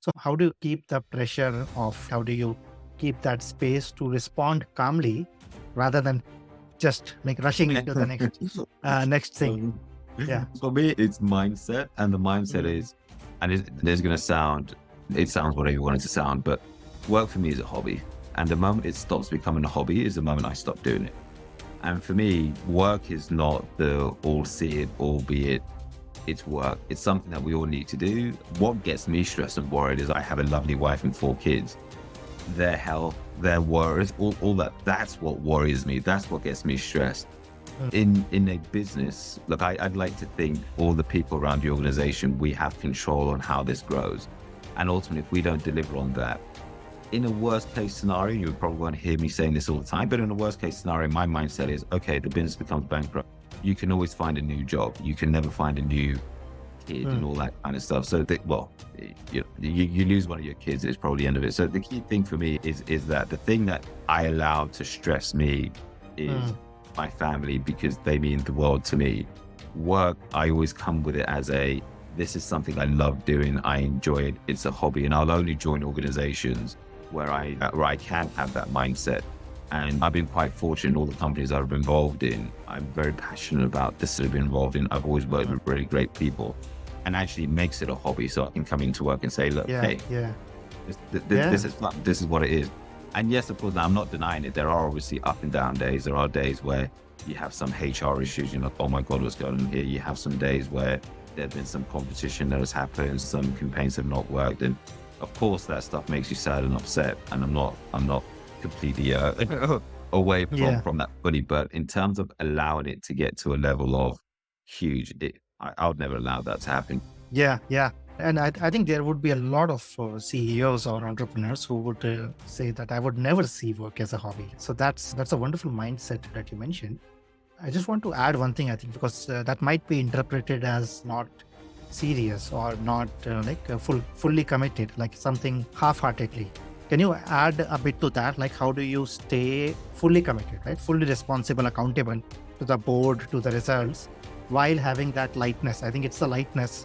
So how do you keep the pressure off? How do you keep that space to respond calmly rather than just like rushing into the next thing? Um, Yeah. For me, it's mindset, and the mindset Mm, is, and there's going to sound, it sounds whatever you want it to sound, but work for me is a hobby. And the moment it stops becoming a hobby is the moment I stop doing it. And for me, work is not the all see it, albeit it's work. It's something that we all need to do. What gets me stressed and worried is I have a lovely wife and 4 kids. Their health, their worries, all that. That's what worries me. That's what gets me stressed. mm, In a business, look, I'd like to think all the people around the organization, we have control on how this grows. And ultimately, if we don't deliver on that, in a worst case scenario, you probably won't hear me saying this all the time, but in a worst case scenario, my mindset is, okay, the business becomes bankrupt. You can always find a new job. You can never find a new kid and mm, all that kind of stuff. So, you lose one of your kids, it's probably the end of it. So the key thing for me is that the thing that I allow to stress me is mm, my family, because they mean the world to me. Work, I always come with it as this is something I love doing. I enjoy it. It's a hobby, and I'll only join organizations where I can have that mindset. And I've been quite fortunate in all the companies I've been involved in. I'm very passionate about this that I've been involved in. I've always worked with really great people, and actually it makes it a hobby. So I can come into work and say, look, yeah. hey, Yeah. this Yeah. is fun. This is what it is. And yes, of course, I'm not denying it. There are obviously up and down days. There are days where you have some HR issues. You're like, oh my God, what's going on here? You have some days where there's been some competition that has happened. Some campaigns have not worked. And of course, that stuff makes you sad and upset. And I'm not completely away Yeah. from that fully. But in terms of allowing it to get to a level of huge, I would never allow that to happen. Yeah. Yeah. And I think there would be a lot of CEOs or entrepreneurs who would say that I would never see work as a hobby. So that's a wonderful mindset that you mentioned. I just want to add one thing, I think, because that might be interpreted as not serious or not fully committed, like something half-heartedly. Can you add a bit to that? Like, how do you stay fully committed, right? Fully responsible, accountable to the board, to the results, while having that lightness? I think it's the lightness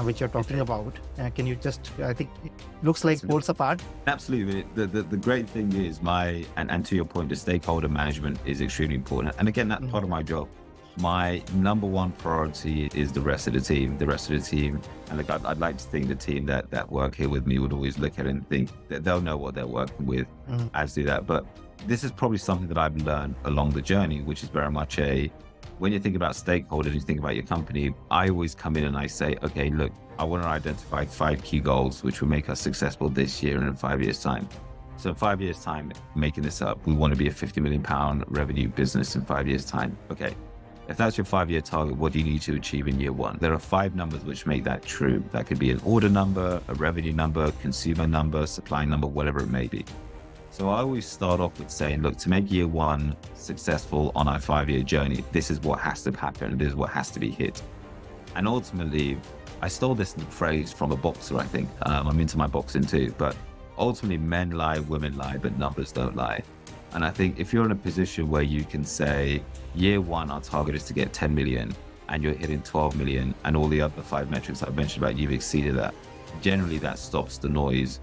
which you're talking about. Can you just, I think it looks like poles apart. Absolutely. The great thing is and to your point, the stakeholder management is extremely important. And again, that's part of my job. My number one priority is the rest of the team. And look, I'd like to think the team that work here with me would always look at it and think that they'll know what they're working with as do that. But this is probably something that I've learned along the journey, which is very much when you think about stakeholders, you think about your company, I always come in and I say, okay, look, I want to identify 5 key goals which will make us successful this year and in 5 years' time. So in 5 years' time, making this up, we want to be a £50 million revenue business in 5 years' time. Okay, if that's your 5-year target, what do you need to achieve in year 1? There are 5 numbers which make that true. That could be an order number, a revenue number, consumer number, supply number, whatever it may be. So I always start off with saying, look, to make year 1 successful on our 5-year journey, this is what has to happen. This is what has to be hit. And ultimately, I stole this phrase from a boxer, I think. I'm into my boxing too, but ultimately men lie, women lie, but numbers don't lie. And I think if you're in a position where you can say, year 1, our target is to get 10 million and you're hitting 12 million and all the other 5 metrics I've mentioned about, you've exceeded that. Generally that stops the noise